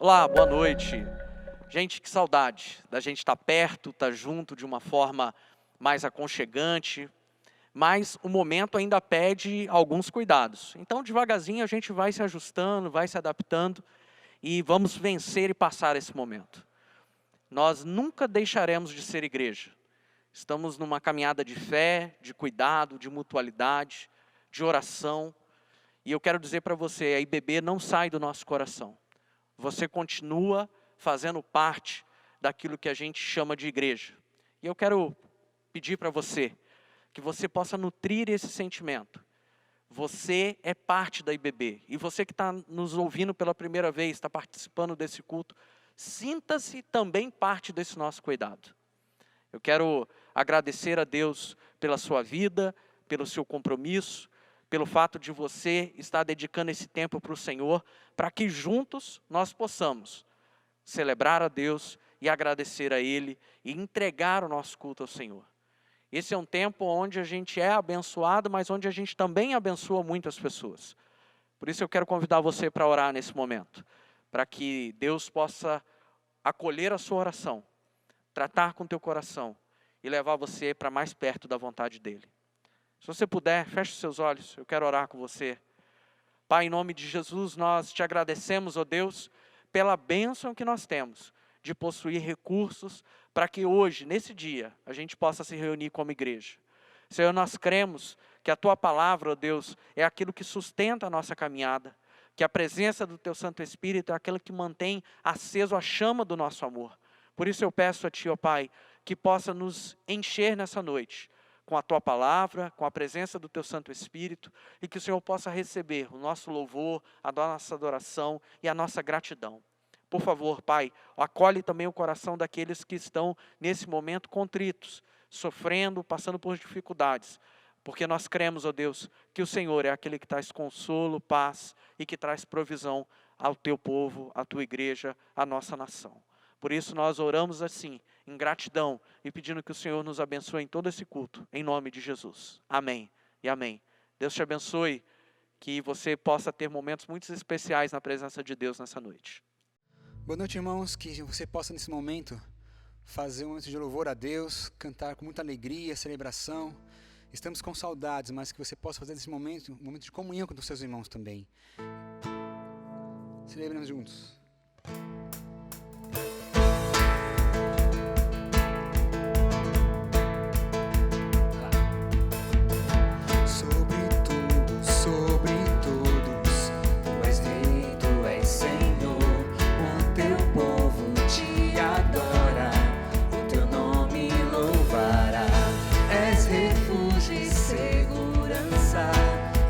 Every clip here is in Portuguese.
Olá, boa noite. Gente, que saudade da gente estar perto, estar junto de uma forma mais aconchegante, mas o momento ainda pede alguns cuidados. Então, devagarzinho, a gente vai se ajustando, vai se adaptando e vamos vencer e passar esse momento. Nós nunca deixaremos de ser igreja. Estamos numa caminhada de fé, de cuidado, de mutualidade, de oração. E eu quero dizer para você, a IBB não sai do nosso coração. Você continua fazendo parte daquilo que a gente chama de igreja. E eu quero pedir para você, que você possa nutrir esse sentimento. Você é parte da IBB. E você que está nos ouvindo pela primeira vez, está participando desse culto, sinta-se também parte desse nosso cuidado. Eu quero agradecer a Deus pela sua vida, pelo seu compromisso, pelo fato de você estar dedicando esse tempo para o Senhor, para que juntos nós possamos celebrar a Deus e agradecer a Ele e entregar o nosso culto ao Senhor. Esse é um tempo onde a gente é abençoado, mas onde a gente também abençoa muitas pessoas. Por isso eu quero convidar você para orar nesse momento, para que Deus possa acolher a sua oração, tratar com o teu coração e levar você para mais perto da vontade dEle. Se você puder, feche os seus olhos, eu quero orar com você. Pai, em nome de Jesus, nós te agradecemos, ó Deus, pela bênção que nós temos de possuir recursos para que hoje, nesse dia, a gente possa se reunir como igreja. Senhor, nós cremos que a Tua palavra, ó Deus, é aquilo que sustenta a nossa caminhada, que a presença do Teu Santo Espírito é aquela que mantém aceso a chama do nosso amor. Por isso eu peço a Ti, ó Pai, que possa nos encher nessa noite, com a Tua palavra, com a presença do Teu Santo Espírito, e que o Senhor possa receber o nosso louvor, a nossa adoração e a nossa gratidão. Por favor, Pai, acolhe também o coração daqueles que estão nesse momento contritos, sofrendo, passando por dificuldades, porque nós cremos, ó Deus, que o Senhor é aquele que traz consolo, paz e que traz provisão ao Teu povo, à Tua igreja, à nossa nação. Por isso nós oramos assim, em gratidão e pedindo que o Senhor nos abençoe em todo esse culto, em nome de Jesus. Amém e amém. Deus te abençoe, que você possa ter momentos muito especiais na presença de Deus nessa noite. Boa noite, irmãos, que você possa nesse momento fazer um momento de louvor a Deus, cantar com muita alegria, celebração. Estamos com saudades, mas que você possa fazer nesse momento um momento de comunhão com os seus irmãos também. Celebrando juntos.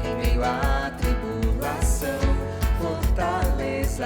Em meio à tribulação, fortaleza,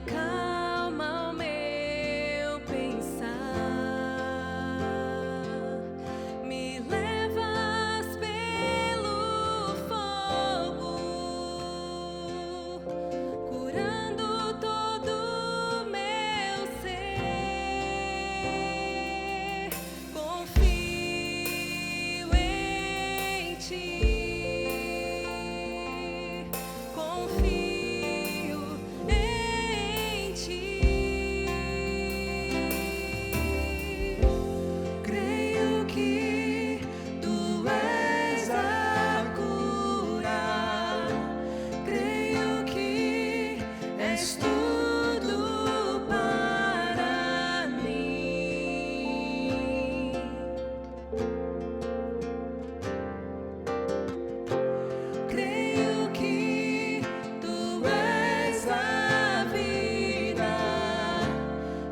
acalma o meu pensar. Me levas pelo fogo, curando todo o meu ser. Confio em ti. Confio em ti. Creio que tu és a cura. Creio que és tudo para mim. Creio que tu és a vida.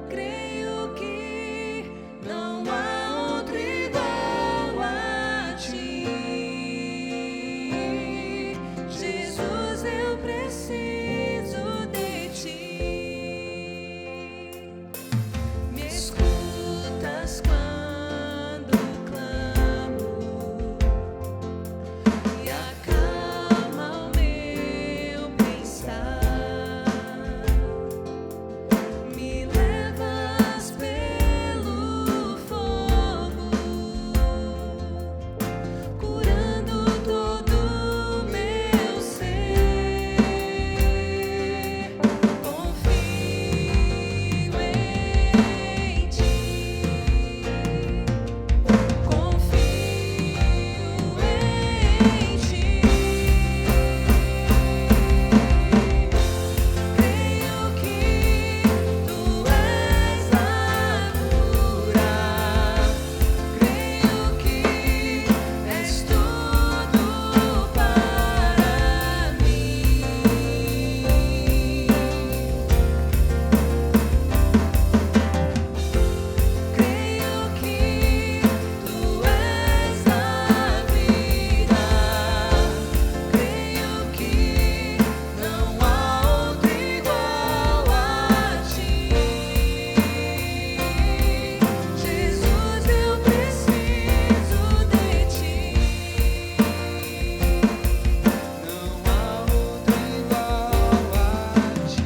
Creio que não há outro igual a ti. Jesus, eu preciso de ti. Me escutas quando clamo e acalma o meu pensar. Me levas pelo fogo, curando todo o meu ser. Confio em ti. Confio em ti. Creio que tu és a cura. Creio que és tudo para mim. Creio que tu és a vida. Creio que não há outro igual a ti. Jesus, eu preciso de ti. Não há outro igual a ti.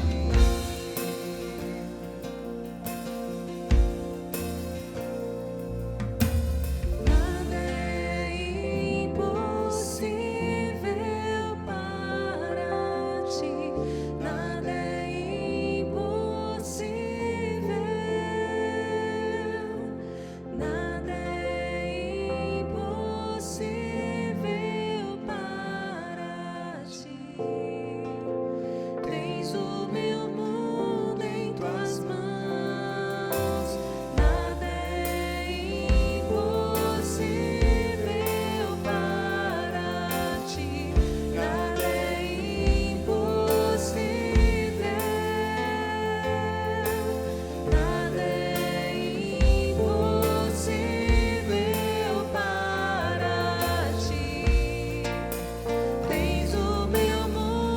Nada é impossível para ti. Nada é impossível. Nada é impossível para ti. Tens o meu mundo em tuas mãos. Nada é impossível para ti. Nada é impossível. Nada é impossível para ti. Tens o meu mundo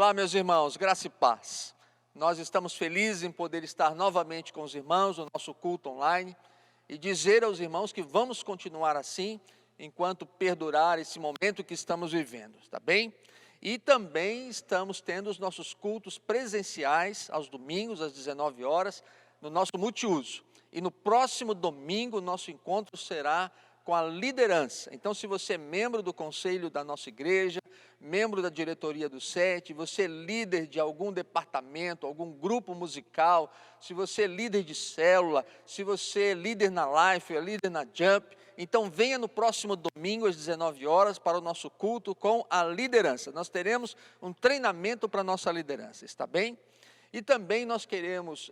Olá, meus irmãos, graça e paz. Nós estamos felizes em poder estar novamente com os irmãos no nosso culto online e dizer aos irmãos que vamos continuar assim enquanto perdurar esse momento que estamos vivendo, tá bem? E também estamos tendo os nossos cultos presenciais aos domingos às 19 horas no nosso multiuso. E no próximo domingo nosso encontro será com a liderança. Então, se você é membro do conselho da nossa igreja, membro da diretoria do SET, você é líder de algum departamento, algum grupo musical, se você é líder de célula, se você é líder na Life, é líder na Jump, então venha no próximo domingo às 19 horas para o nosso culto com a liderança. Nós teremos um treinamento para a nossa liderança, está bem? E também nós queremos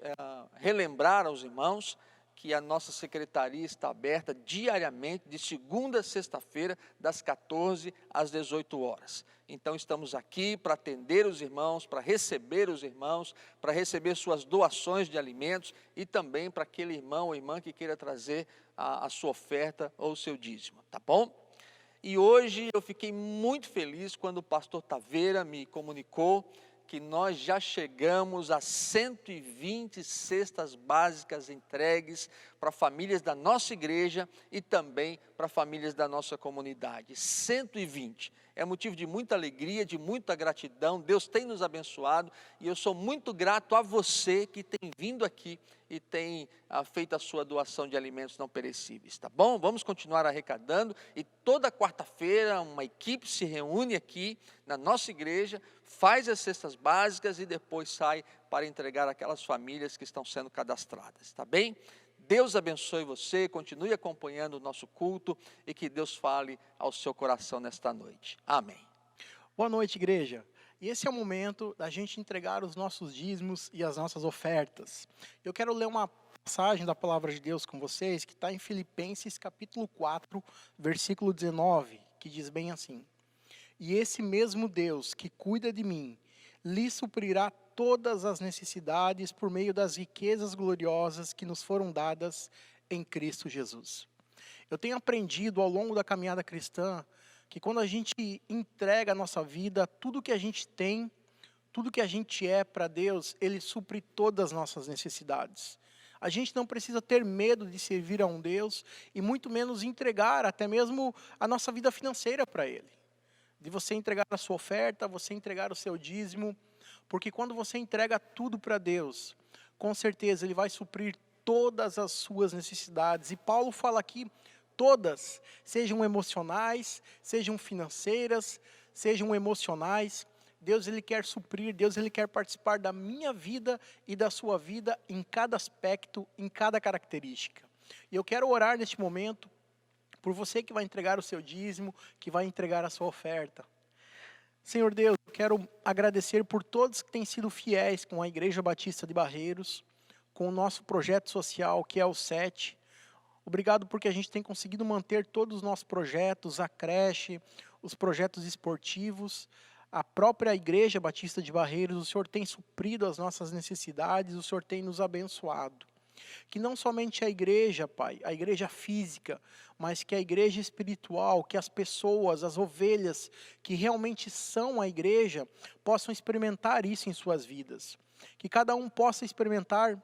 relembrar aos irmãos que a nossa secretaria está aberta diariamente, de segunda a sexta-feira, das 14 às 18 horas. Então, estamos aqui para atender os irmãos, para receber os irmãos, para receber suas doações de alimentos e também para aquele irmão ou irmã que queira trazer a sua oferta ou o seu dízimo, tá bom? E hoje eu fiquei muito feliz quando o pastor Taveira me comunicou que nós já chegamos a 120 cestas básicas entregues para famílias da nossa igreja e também para famílias da nossa comunidade. 120. É motivo de muita alegria, de muita gratidão. Deus tem nos abençoado e eu sou muito grato a você que tem vindo aqui e tem feito a sua doação de alimentos não perecíveis, tá bom? Vamos continuar arrecadando e toda quarta-feira uma equipe se reúne aqui na nossa igreja, faz as cestas básicas e depois sai para entregar aquelas famílias que estão sendo cadastradas, tá bem? Deus abençoe você, continue acompanhando o nosso culto e que Deus fale ao seu coração nesta noite. Amém. Boa noite, igreja. E esse é o momento da gente entregar os nossos dízimos e as nossas ofertas. Eu quero ler uma passagem da palavra de Deus com vocês, que está em Filipenses capítulo 4, versículo 19, que diz bem assim: E esse mesmo Deus que cuida de mim, lhe suprirá todas as necessidades por meio das riquezas gloriosas que nos foram dadas em Cristo Jesus. Eu tenho aprendido ao longo da caminhada cristã que quando a gente entrega a nossa vida, tudo que a gente tem, tudo que a gente é para Deus, Ele supre todas as nossas necessidades. A gente não precisa ter medo de servir a um Deus e muito menos entregar até mesmo a nossa vida financeira para Ele. De você entregar a sua oferta, você entregar o seu dízimo, porque quando você entrega tudo para Deus, com certeza Ele vai suprir todas as suas necessidades. E Paulo fala aqui, todas, sejam emocionais, sejam financeiras, sejam emocionais. Deus Ele quer suprir, Deus Ele quer participar da minha vida e da sua vida em cada aspecto, em cada característica. E eu quero orar neste momento por você que vai entregar o seu dízimo, que vai entregar a sua oferta. Senhor Deus, eu quero agradecer por todos que têm sido fiéis com a Igreja Batista de Barreiros, com o nosso projeto social que é o SET. Obrigado porque a gente tem conseguido manter todos os nossos projetos, a creche, os projetos esportivos, a própria Igreja Batista de Barreiros. O Senhor tem suprido as nossas necessidades, o Senhor tem nos abençoado. Que não somente a igreja, Pai, a igreja física, mas que a igreja espiritual, que as pessoas, as ovelhas que realmente são a igreja, possam experimentar isso em suas vidas. Que cada um possa experimentar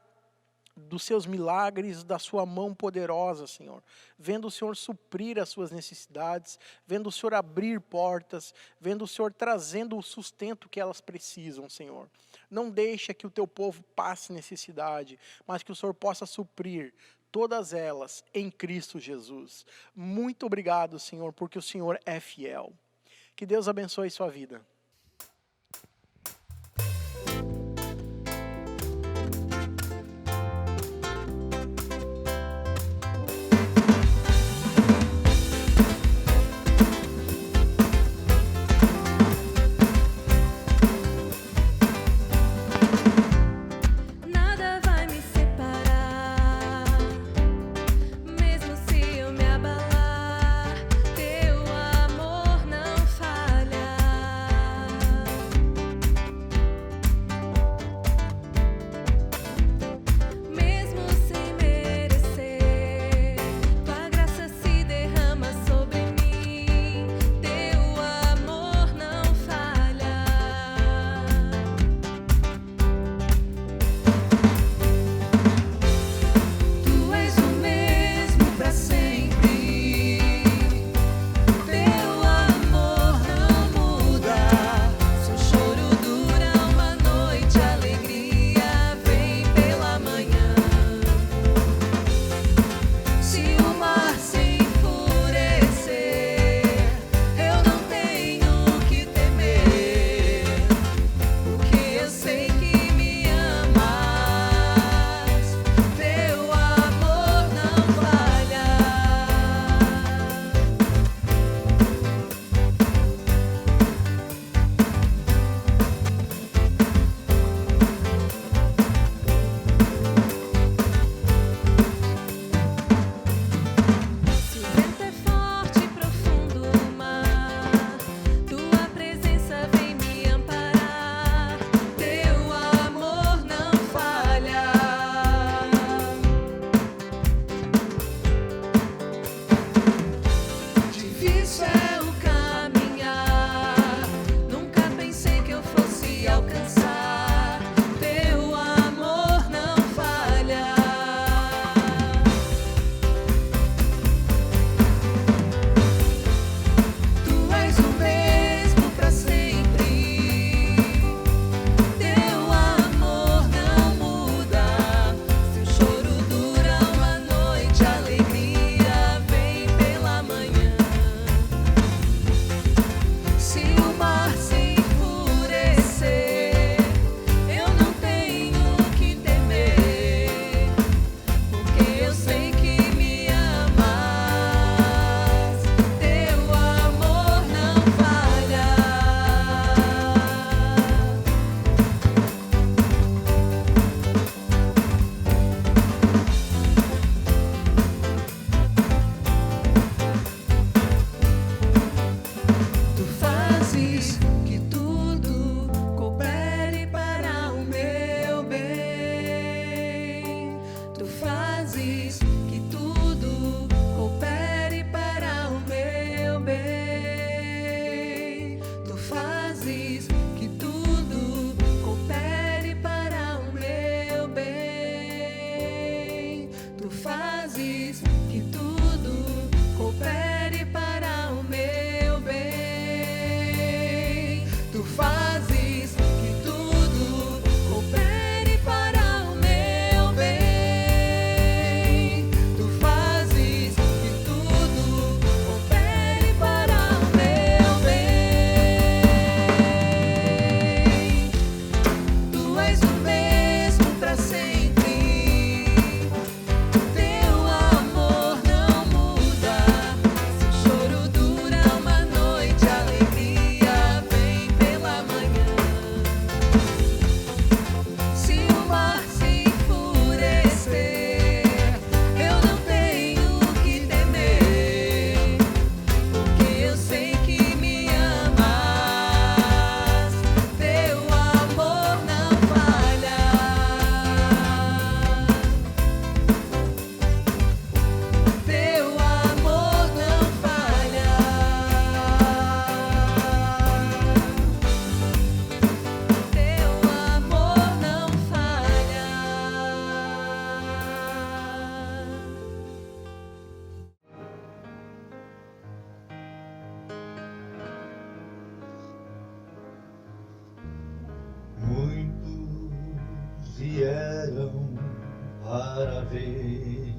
dos seus milagres, da sua mão poderosa, Senhor. Vendo o Senhor suprir as suas necessidades, vendo o Senhor abrir portas, vendo o Senhor trazendo o sustento que elas precisam, Senhor. Não deixa que o teu povo passe necessidade, mas que o Senhor possa suprir todas elas em Cristo Jesus. Muito obrigado, Senhor, porque o Senhor é fiel. Que Deus abençoe sua vida. Nada vai me separar, mesmo se eu me abalar, teu amor não falha. vieram para ver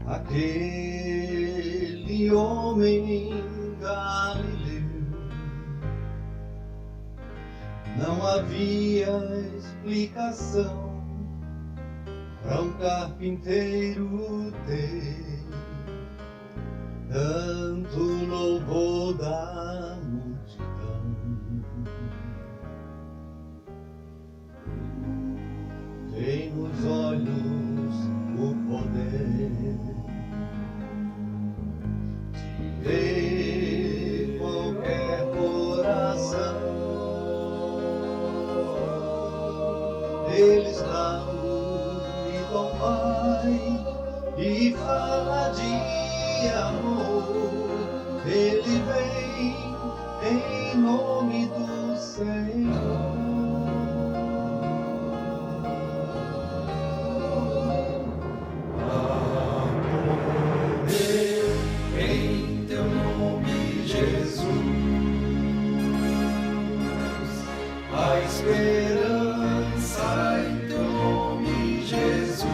aquele homem galileu. Não havia explicação para um carpinteiro ter tanto louvor da multidão. Tem nos olhos o poder de ver qualquer coração. Ele está unido ao Pai e fala de amor. Ele vem em nome do Senhor. Em teu nome, Jesus, a esperança em teu nome, Jesus.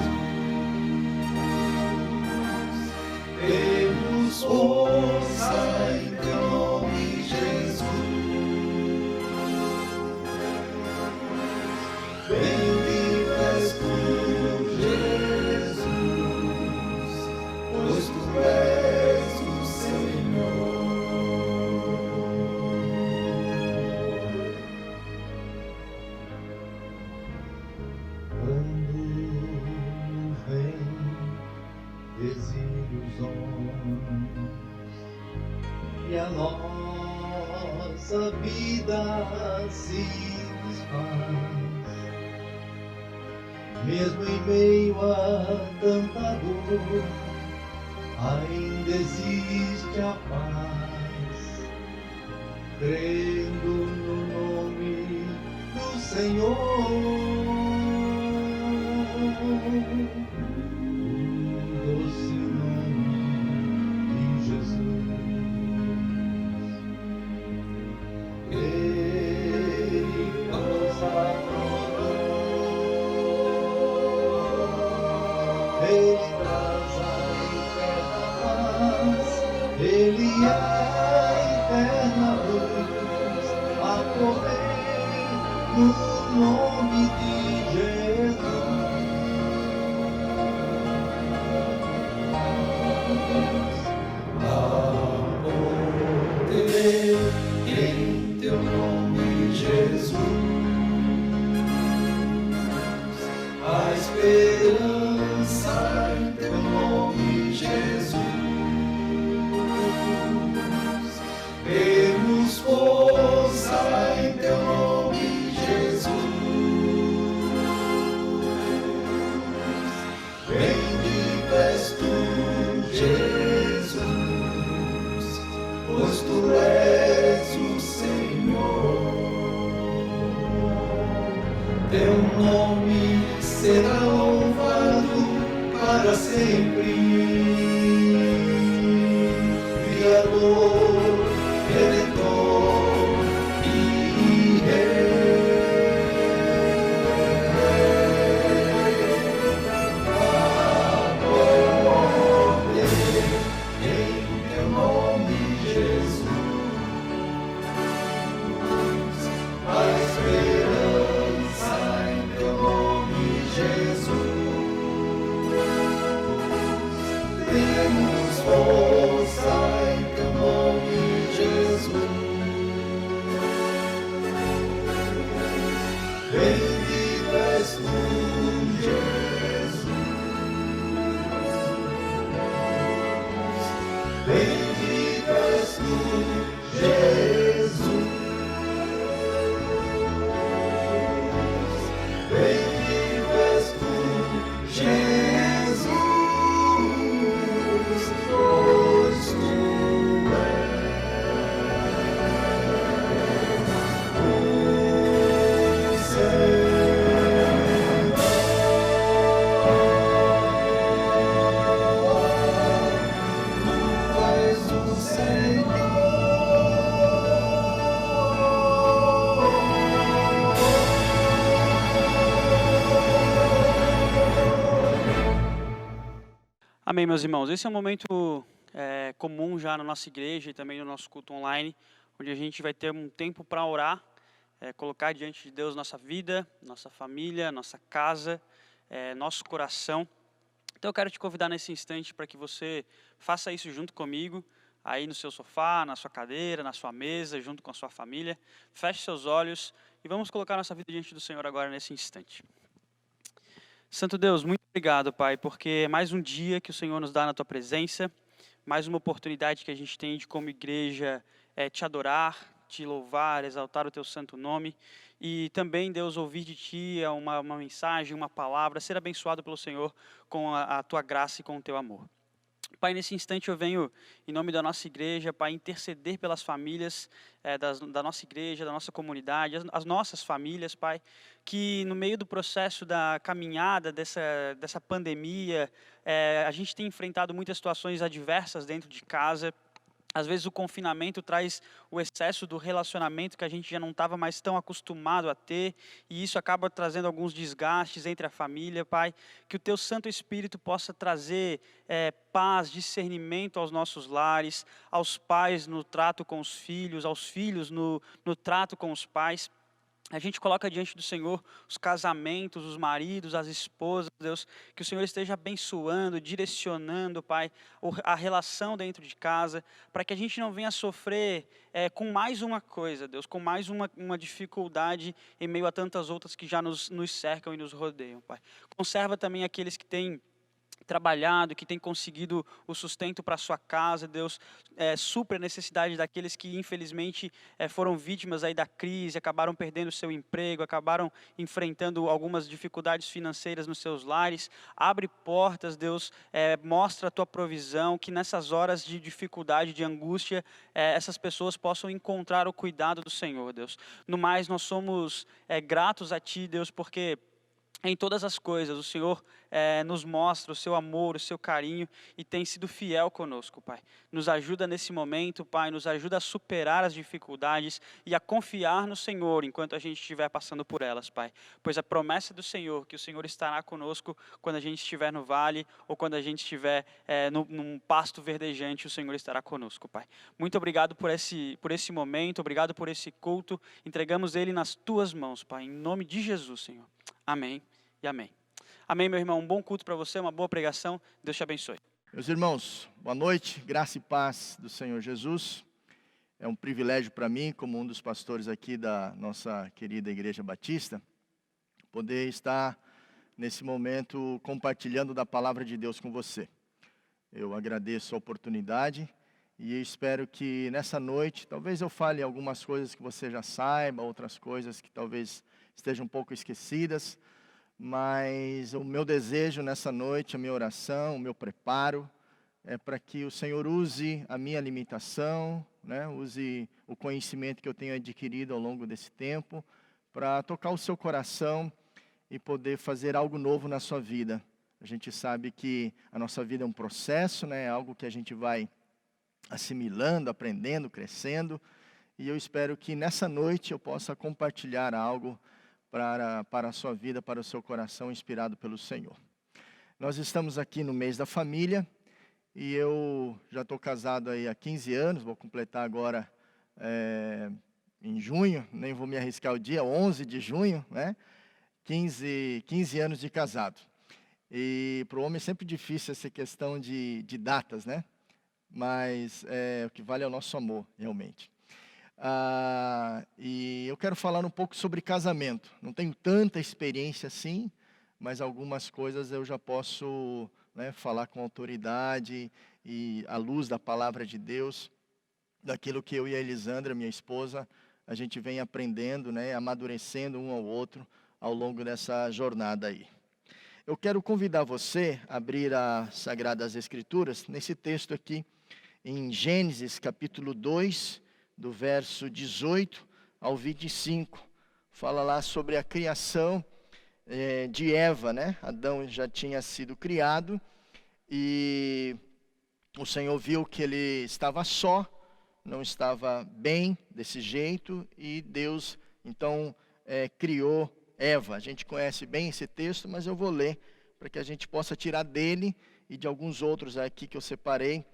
Temos força em teu nome, Jesus. e a nossa vida se desfaz. Mesmo em meio a tanta dor, ainda existe a paz, crendo no nome do Senhor. Doce nome de Jesus. Ele nos aprovou, Ele traz a eterna paz, Ele é a eterna luz, a correr no nome de Jesus. A poder em teu nome, Jesus, a esperança em teu nome, Jesus. Temos força em teu nome, Jesus. Bendito és tu, Jesus, pois tu és o Senhor. Teu nome será louvado para sempre. Criador, Redentor e Rei. A poder em teu nome, Jesus. A esperança em teu nome, Jesus. Temos força em teu nome, Jesus. Bendito és tu, Jesus. Bendito és tu, Jesus. Bendito és tu, Jesus, pois tu és o Senhor. Tu és o Senhor. Amém, meus irmãos. Esse é um momento comum já na nossa igreja e também no nosso culto online, onde a gente vai ter um tempo para orar, colocar diante de Deus nossa vida, nossa família, nossa casa, nosso coração. Então eu quero te convidar nesse instante para que você faça isso junto comigo, aí no seu sofá, na sua cadeira, na sua mesa, junto com a sua família. Feche seus olhos e vamos colocar nossa vida diante do Senhor agora nesse instante. Santo Deus, muito obrigado, Pai, porque é mais um dia que o Senhor nos dá na Tua presença, mais uma oportunidade que a gente tem de, como igreja, te adorar, te louvar, exaltar o Teu santo nome e também, Deus, ouvir de Ti uma mensagem, uma palavra, ser abençoado pelo Senhor com a Tua graça e com o Teu amor. Pai, nesse instante eu venho, em nome da nossa igreja, Pai, interceder pelas famílias da nossa igreja, da nossa comunidade, as nossas famílias, Pai, que no meio do processo da caminhada dessa pandemia, a gente tem enfrentado muitas situações adversas dentro de casa. Às vezes o confinamento traz o excesso do relacionamento que a gente já não estava mais tão acostumado a ter, e isso acaba trazendo alguns desgastes entre a família, Pai. Que o Teu Santo Espírito possa trazer paz, discernimento aos nossos lares, aos pais no trato com os filhos, aos filhos no trato com os pais. A gente coloca diante do Senhor os casamentos, os maridos, as esposas, Deus, que o Senhor esteja abençoando, direcionando, Pai, a relação dentro de casa, para que a gente não venha sofrer com mais uma coisa, Deus, com mais uma dificuldade em meio a tantas outras que já nos cercam e nos rodeiam, Pai. Conserva também aqueles que têm trabalhado, que tem conseguido o sustento para a sua casa, Deus, supre a necessidade daqueles que infelizmente foram vítimas aí da crise, acabaram perdendo o seu emprego, acabaram enfrentando algumas dificuldades financeiras nos seus lares. Abre portas, Deus, mostra a tua provisão, que nessas horas de dificuldade, de angústia, essas pessoas possam encontrar o cuidado do Senhor, Deus. No mais, nós somos gratos a Ti, Deus, porque em todas as coisas, o Senhor nos mostra o seu amor, o seu carinho e tem sido fiel conosco, Pai. Nos ajuda nesse momento, Pai, nos ajuda a superar as dificuldades e a confiar no Senhor enquanto a gente estiver passando por elas, Pai. Pois a promessa do Senhor, que o Senhor estará conosco quando a gente estiver no vale ou quando a gente estiver num pasto verdejante, o Senhor estará conosco, Pai. Muito obrigado por esse momento, obrigado por esse culto. Entregamos ele nas Tuas mãos, Pai, em nome de Jesus, Senhor. Amém e amém. Amém, meu irmão. Um bom culto para você, uma boa pregação. Deus te abençoe. Meus irmãos, boa noite, graça e paz do Senhor Jesus. É um privilégio para mim, como um dos pastores aqui da nossa querida Igreja Batista, poder estar nesse momento compartilhando da palavra de Deus com você. Eu agradeço a oportunidade e espero que nessa noite, talvez eu fale algumas coisas que você já saiba, outras coisas que talvez estejam um pouco esquecidas, mas o meu desejo nessa noite, a minha oração, o meu preparo, é para que o Senhor use a minha limitação, né, use o conhecimento que eu tenho adquirido ao longo desse tempo, para tocar o seu coração e poder fazer algo novo na sua vida. A gente sabe que a nossa vida é um processo, né, é algo que a gente vai assimilando, aprendendo, crescendo, e eu espero que nessa noite eu possa compartilhar algo para a sua vida, para o seu coração, inspirado pelo Senhor. Nós estamos aqui no mês da família, e eu já estou casado aí há 15 anos, vou completar agora em junho, nem vou me arriscar o dia, 11 de junho, né? 15 anos de casado. E para o homem é sempre difícil essa questão de datas, né? Mas o que vale é o nosso amor, realmente. E eu quero falar um pouco sobre casamento. Não tenho tanta experiência assim, mas algumas coisas eu já posso, né, falar com autoridade e à luz da palavra de Deus, daquilo que eu e a Elisandra, minha esposa, a gente vem aprendendo, né, amadurecendo um ao outro ao longo dessa jornada aí. Eu quero convidar você a abrir as Sagradas Escrituras nesse texto aqui, em Gênesis capítulo 2, do verso 18 ao 25, fala lá sobre a criação de Eva, né? Adão já tinha sido criado e o Senhor viu que ele estava só, não estava bem desse jeito e Deus então criou Eva. A gente conhece bem esse texto, mas eu vou ler para que a gente possa tirar dele e de alguns outros aqui que eu separei,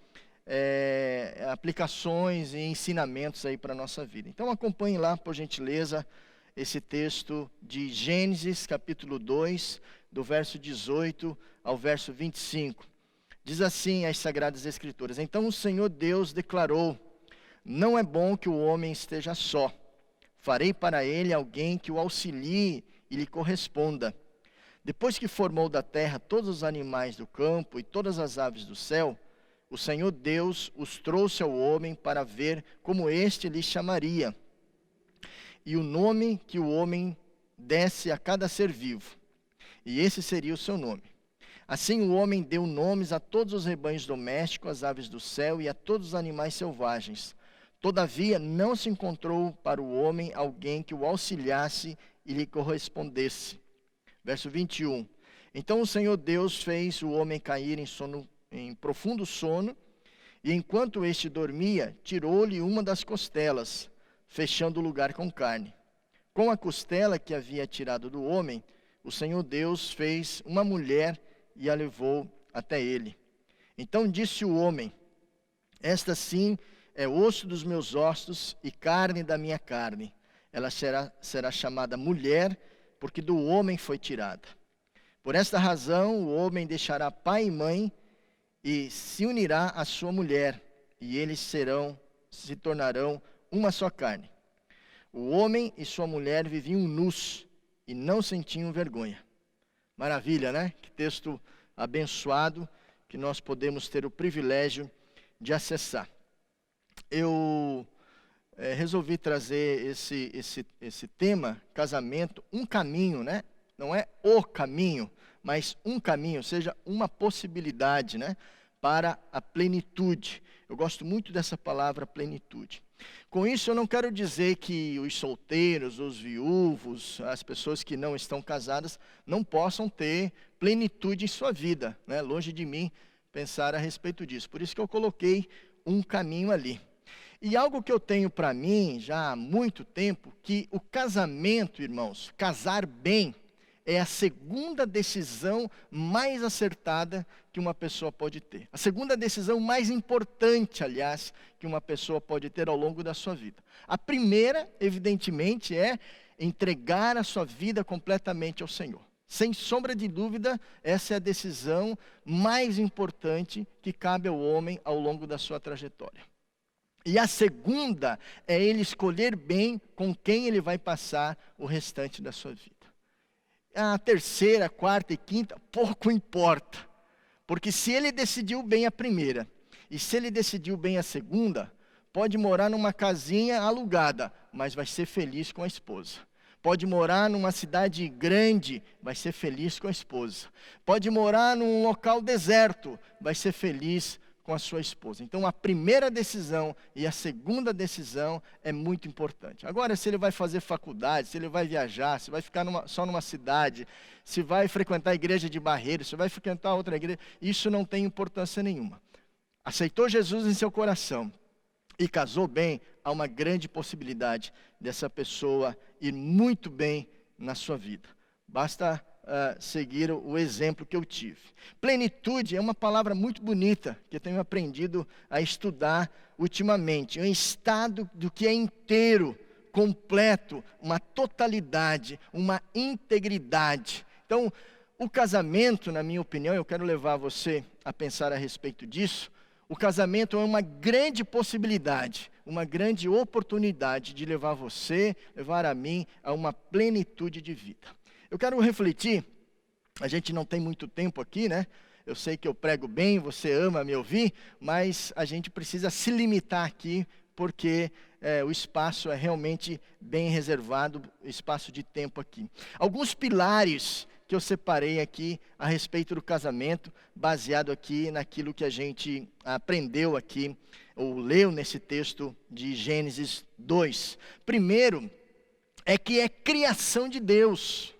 aplicações e ensinamentos aí para a nossa vida. Então acompanhe lá, por gentileza, esse texto de Gênesis, capítulo 2, do verso 18 ao verso 25. Diz assim as Sagradas Escrituras: Então o Senhor Deus declarou: Não é bom que o homem esteja só. Farei para ele alguém que o auxilie e lhe corresponda. Depois que formou da terra todos os animais do campo e todas as aves do céu, o Senhor Deus os trouxe ao homem para ver como este lhe chamaria, e o nome que o homem desse a cada ser vivo. E esse seria o seu nome. Assim o homem deu nomes a todos os rebanhos domésticos, às aves do céu e a todos os animais selvagens. Todavia não se encontrou para o homem alguém que o auxiliasse e lhe correspondesse. Verso 21. Então o Senhor Deus fez o homem cair em profundo sono, e enquanto este dormia, tirou-lhe uma das costelas, fechando o lugar com carne. Com a costela que havia tirado do homem, o Senhor Deus fez uma mulher e a levou até ele. Então disse o homem: Esta sim é osso dos meus ossos e carne da minha carne. Ela será chamada mulher, porque do homem foi tirada. Por esta razão o homem deixará pai e mãe e se unirá à sua mulher, e eles se tornarão uma só carne. O homem e sua mulher viviam nus e não sentiam vergonha. Maravilha, né? Que texto abençoado que nós podemos ter o privilégio de acessar. Eu resolvi trazer esse tema, casamento, um caminho, né? Não é o caminho, mas um caminho, ou seja, uma possibilidade, né? Para a plenitude. Eu gosto muito dessa palavra plenitude. Com isso eu não quero dizer que os solteiros, os viúvos, as pessoas que não estão casadas, não possam ter plenitude em sua vida, né? Longe de mim pensar a respeito disso. Por isso que eu coloquei um caminho ali. E algo que eu tenho para mim já há muito tempo, que o casamento, irmãos, casar bem, é a segunda decisão mais acertada que uma pessoa pode ter. A segunda decisão mais importante, aliás, que uma pessoa pode ter ao longo da sua vida. A primeira, evidentemente, é entregar a sua vida completamente ao Senhor. Sem sombra de dúvida, essa é a decisão mais importante que cabe ao homem ao longo da sua trajetória. E a segunda é ele escolher bem com quem ele vai passar o restante da sua vida. A terceira, quarta e quinta, pouco importa. Porque se ele decidiu bem a primeira, e se ele decidiu bem a segunda, pode morar numa casinha alugada, mas vai ser feliz com a esposa. Pode morar numa cidade grande, vai ser feliz com a esposa. Pode morar num local deserto, vai ser feliz com a sua esposa. Então a primeira decisão e a segunda decisão é muito importante. Agora, se ele vai fazer faculdade, se ele vai viajar, se vai ficar só numa cidade, se vai frequentar a igreja de Barreiros, se vai frequentar outra igreja, isso não tem importância nenhuma. Aceitou Jesus em seu coração e casou bem, há uma grande possibilidade dessa pessoa ir muito bem na sua vida. Basta seguir o exemplo que eu tive. Plenitude é uma palavra muito bonita, que eu tenho aprendido a estudar ultimamente. É um estado do que é inteiro, completo, uma totalidade, uma integridade. Então, o casamento, na minha opinião, eu quero levar você a pensar a respeito disso. O casamento é uma grande possibilidade, uma grande oportunidade de levar você, levar a mim, a uma plenitude de vida. Eu quero refletir, a gente não tem muito tempo aqui, né? Eu sei que eu prego bem, você ama me ouvir, mas a gente precisa se limitar aqui, porque o espaço é realmente bem reservado, espaço de tempo aqui. Alguns pilares que eu separei aqui a respeito do casamento, baseado aqui naquilo que a gente aprendeu aqui, ou leu nesse texto de Gênesis 2. Primeiro, é que é criação de Deus.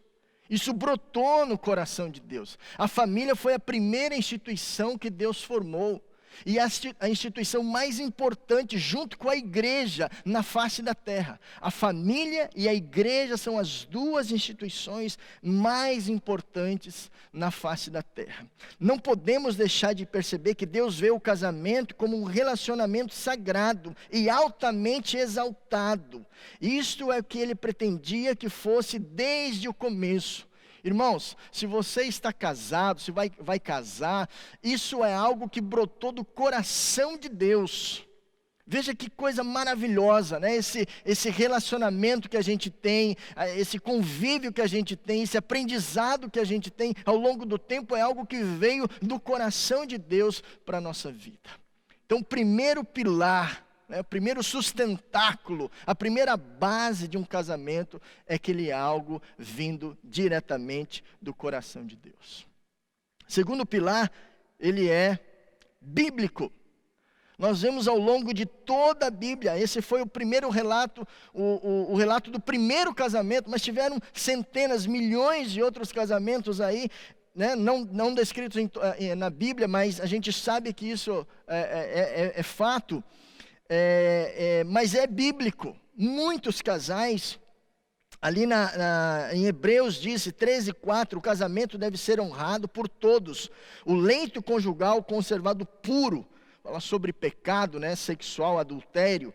Isso brotou no coração de Deus. A família foi a primeira instituição que Deus formou. E a instituição mais importante, junto com a igreja, na face da terra. A família e a igreja são as duas instituições mais importantes na face da terra. Não podemos deixar de perceber que Deus vê o casamento como um relacionamento sagrado e altamente exaltado. Isto é o que Ele pretendia que fosse desde o começo. Irmãos, se você está casado, se vai casar, isso é algo que brotou do coração de Deus. Veja que coisa maravilhosa, né? Esse relacionamento que a gente tem, esse convívio que a gente tem, esse aprendizado que a gente tem ao longo do tempo é algo que veio do coração de Deus para a nossa vida. Então, o primeiro pilar, o primeiro sustentáculo, a primeira base de um casamento é que ele é algo vindo diretamente do coração de Deus. Segundo pilar, ele é bíblico. Nós vemos ao longo de toda a Bíblia, esse foi o primeiro relato, o relato do primeiro casamento, mas tiveram centenas, milhões de outros casamentos aí, né? Não descritos na Bíblia, mas a gente sabe que isso é fato. Mas é bíblico. Muitos casais, ali em Hebreus diz 13:4, o casamento deve ser honrado por todos, o leito conjugal conservado puro. Fala sobre pecado, né, sexual, adultério,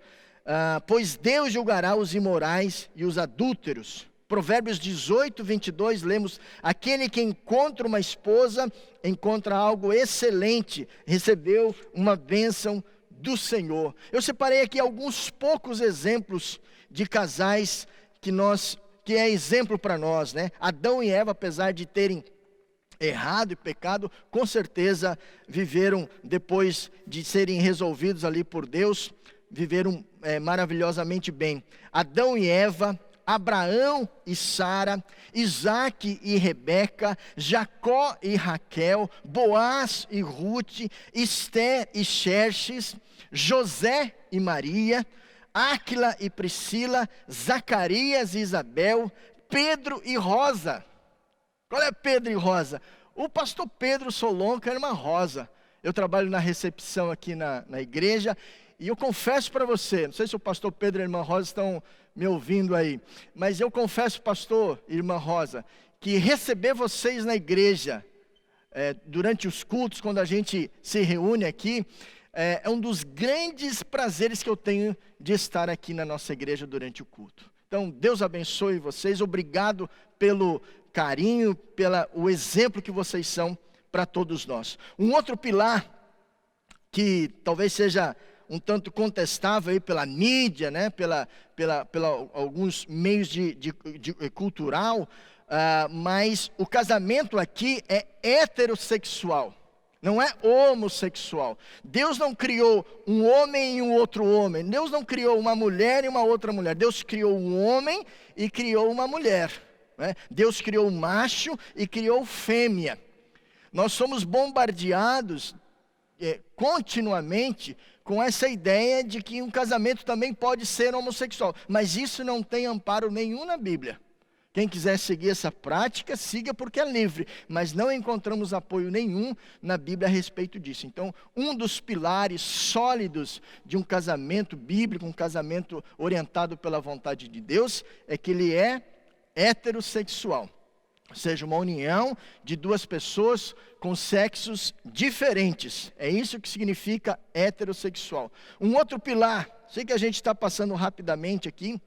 pois Deus julgará os imorais e os adúlteros. Provérbios 18:22, lemos: aquele que encontra uma esposa encontra algo excelente, recebeu uma bênção do Senhor. Eu separei aqui alguns poucos exemplos de casais que é exemplo para nós, né? Adão e Eva, apesar de terem errado e pecado, com certeza viveram, depois de serem resolvidos ali por Deus, viveram maravilhosamente bem. Adão e Eva, Abraão e Sara, Isaac e Rebeca, Jacó e Raquel, Boaz e Ruth, Esté e Xerxes, José e Maria, Áquila e Priscila, Zacarias e Isabel, Pedro e Rosa. Qual é Pedro e Rosa? O pastor Pedro Solonca era uma Rosa. Eu trabalho na recepção aqui na igreja, e eu confesso para você, não sei se o pastor Pedro e a irmã Rosa estão me ouvindo aí, mas eu confesso, pastor e irmã Rosa, que receber vocês na igreja, durante os cultos, quando a gente se reúne aqui, é um dos grandes prazeres que eu tenho de estar aqui na nossa igreja durante o culto. Então, Deus abençoe vocês, obrigado pelo carinho, pelo exemplo que vocês são para todos nós. Um outro pilar, que talvez seja um tanto contestável aí pela mídia, né, pela alguns meios de cultural, mas o casamento aqui é heterossexual, não é homossexual. Deus não criou um homem e um outro homem. Deus não criou uma mulher e uma outra mulher. Deus criou um homem e criou uma mulher, né? Deus criou macho e criou fêmea. Nós somos bombardeados continuamente com essa ideia de que um casamento também pode ser homossexual, mas isso não tem amparo nenhum na Bíblia. Quem quiser seguir essa prática, siga, porque é livre, mas não encontramos apoio nenhum na Bíblia a respeito disso. Então, um dos pilares sólidos de um casamento bíblico, um casamento orientado pela vontade de Deus, é que ele é heterossexual, ou seja, uma união de duas pessoas com sexos diferentes. É isso que significa heterossexual. Um outro pilar, sei que a gente está passando rapidamente aqui,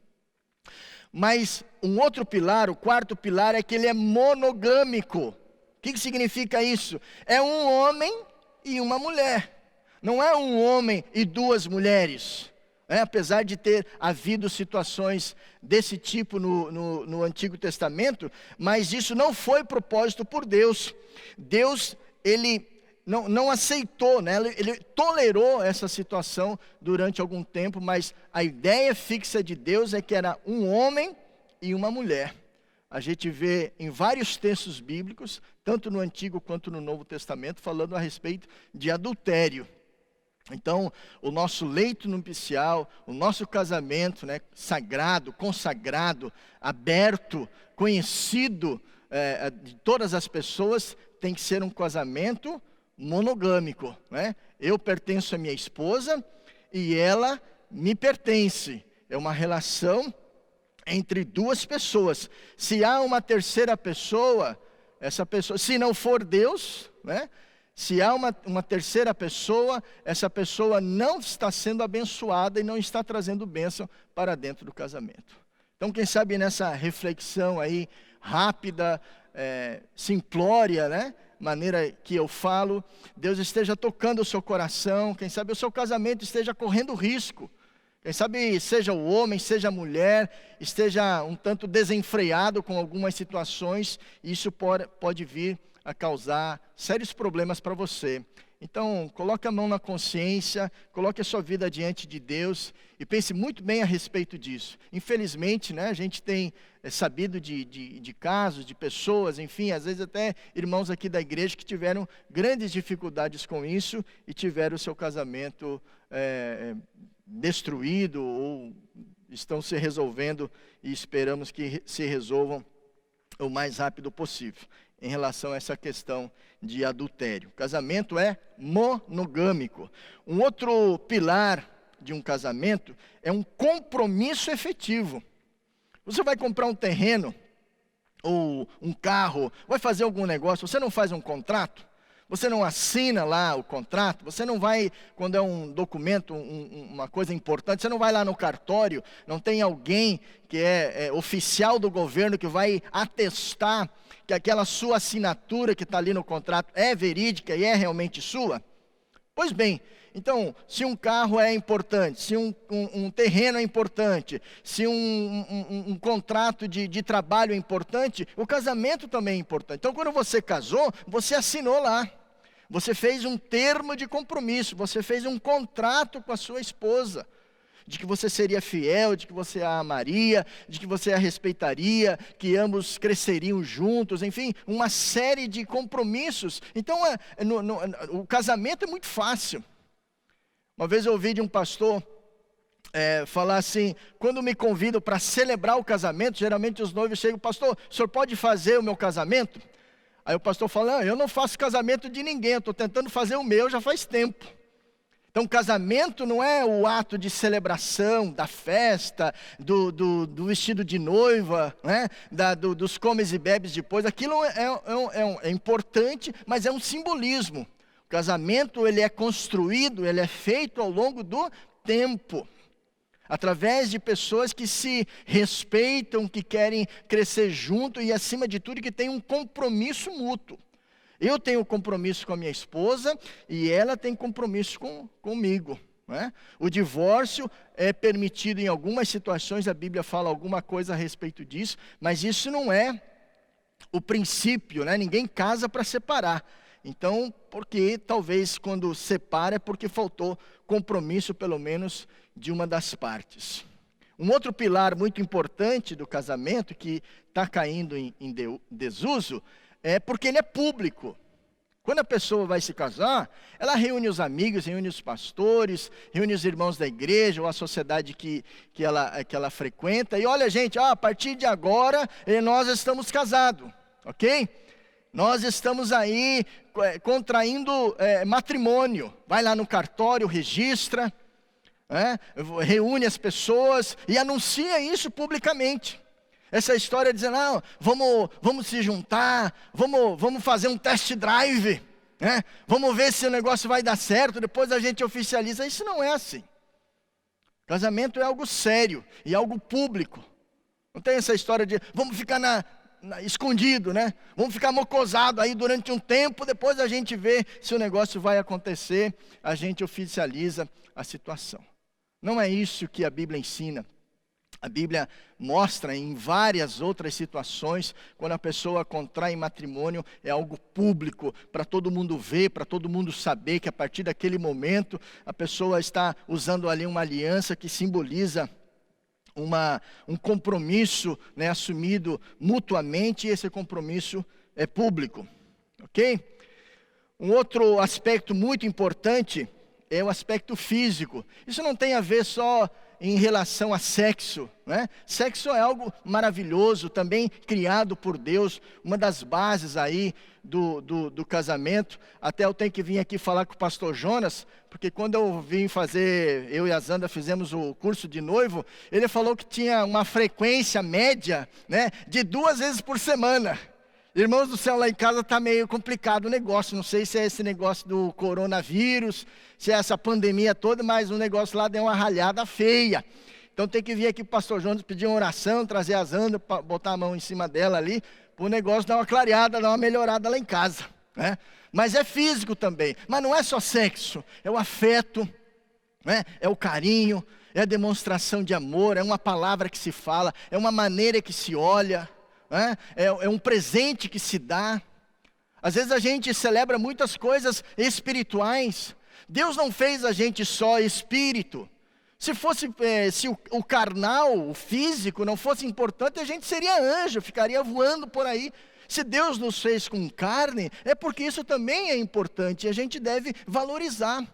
mas um outro pilar, o quarto pilar, é que ele é monogâmico. O que significa isso? É um homem e uma mulher. Não é um homem e duas mulheres. Apesar de ter havido situações desse tipo no Antigo Testamento, mas isso não foi propósito por Deus. Deus, ele não aceitou, né? Ele tolerou essa situação durante algum tempo, mas a ideia fixa de Deus é que era um homem e uma mulher. A gente vê em vários textos bíblicos, tanto no Antigo quanto no Novo Testamento, falando a respeito de adultério. Então, o nosso leito nupcial, o nosso casamento, né, sagrado, consagrado, aberto, conhecido de todas as pessoas, tem que ser um casamento monogâmico, né? Eu pertenço à minha esposa e ela me pertence. É uma relação entre duas pessoas. Se há uma terceira pessoa, essa pessoa, se não for Deus, né? Se há uma terceira pessoa, essa pessoa não está sendo abençoada e não está trazendo bênção para dentro do casamento. Então, quem sabe nessa reflexão aí, rápida, simplória, né? Maneira que eu falo, Deus esteja tocando o seu coração, quem sabe o seu casamento esteja correndo risco. Quem sabe seja o homem, seja a mulher, esteja um tanto desenfreado com algumas situações, e isso pode vir a causar sérios problemas para você. Então, coloque a mão na consciência, coloque a sua vida diante de Deus e pense muito bem a respeito disso. Infelizmente, né, a gente tem sabido de casos, de pessoas, enfim, às vezes até irmãos aqui da igreja que tiveram grandes dificuldades com isso e tiveram o seu casamento destruído ou estão se resolvendo e esperamos que se resolvam o mais rápido possível em relação a essa questão de adultério. O casamento é monogâmico. Um outro pilar de um casamento é um compromisso efetivo. Você vai comprar um terreno ou um carro, vai fazer algum negócio, você não faz um contrato? Você não assina lá o contrato? Você não vai, quando é um documento, uma coisa importante, você não vai lá no cartório, não tem alguém que é oficial do governo que vai atestar que aquela sua assinatura que está ali no contrato é verídica e é realmente sua? Pois bem, então, se um carro é importante, se um terreno é importante, se um contrato de trabalho é importante, o casamento também é importante. Então, quando você casou, você assinou lá. Você fez um termo de compromisso, você fez um contrato com a sua esposa, de que você seria fiel, de que você a amaria, de que você a respeitaria, que ambos cresceriam juntos, enfim, uma série de compromissos. Então, o casamento é muito fácil. Uma vez eu ouvi de um pastor falar assim, quando me convidam para celebrar o casamento, geralmente os noivos chegam, pastor, o senhor pode fazer o meu casamento? Aí o pastor fala, eu não faço casamento de ninguém, eu estou tentando fazer o meu já faz tempo. Então, casamento não é o ato de celebração, da festa, do vestido de noiva, né? Dos comes e bebes depois. Aquilo é importante, mas é um simbolismo. O casamento, ele é construído, ele é feito ao longo do tempo. Através de pessoas que se respeitam, que querem crescer junto e, acima de tudo, que têm um compromisso mútuo. Eu tenho compromisso com a minha esposa e ela tem compromisso comigo. Né? O divórcio é permitido em algumas situações, a Bíblia fala alguma coisa a respeito disso, mas isso não é o princípio, né? Ninguém casa para separar. Então, porque talvez quando separa é porque faltou compromisso, pelo menos, de uma das partes. Um outro pilar muito importante do casamento, que está caindo em desuso, é porque ele é público. Quando a pessoa vai se casar, ela reúne os amigos, reúne os pastores, reúne os irmãos da igreja ou a sociedade que ela frequenta. E olha, gente, a partir de agora nós estamos casados, ok? Nós estamos aí contraindo matrimônio. Vai lá no cartório, registra, reúne as pessoas e anuncia isso publicamente. Essa história dizendo, vamos se juntar, vamos fazer um test drive, né? Vamos ver se o negócio vai dar certo, depois a gente oficializa. Isso não é assim. Casamento é algo sério e algo público. Não tem essa história de, vamos ficar escondido, né? Vamos ficar mocosado aí durante um tempo, depois a gente vê se o negócio vai acontecer, a gente oficializa a situação. Não é isso que a Bíblia ensina. A Bíblia mostra em várias outras situações, quando a pessoa contrai matrimônio, é algo público, para todo mundo ver, para todo mundo saber que a partir daquele momento, a pessoa está usando ali uma aliança que simboliza um compromisso, né, assumido mutuamente, e esse compromisso é público, ok? Um outro aspecto muito importante é o aspecto físico. Isso não tem a ver só em relação a sexo, né? Sexo é algo maravilhoso, também criado por Deus, uma das bases aí do casamento. Até eu tenho que vir aqui falar com o pastor Jonas, porque quando eu eu e a Zanda fizemos o curso de noivo, ele falou que tinha uma frequência média, né, de 2 vezes por semana. Irmãos do céu, lá em casa está meio complicado o negócio, não sei se é esse negócio do coronavírus, se é essa pandemia toda, mas o negócio lá deu uma ralhada feia. Então tem que vir aqui para o pastor Jonas pedir uma oração, trazer a Zanda, botar a mão em cima dela ali, para o negócio dar uma clareada, dar uma melhorada lá em casa, né? Mas é físico também, mas não é só sexo, é o afeto, né? É o carinho, é a demonstração de amor, é uma palavra que se fala, é uma maneira que se olha, é um presente que se dá. Às vezes a gente celebra muitas coisas espirituais. Deus não fez a gente só espírito. Se o carnal, o físico não fosse importante, a gente seria anjo, ficaria voando por aí. Se Deus nos fez com carne, é porque isso também é importante e a gente deve valorizar.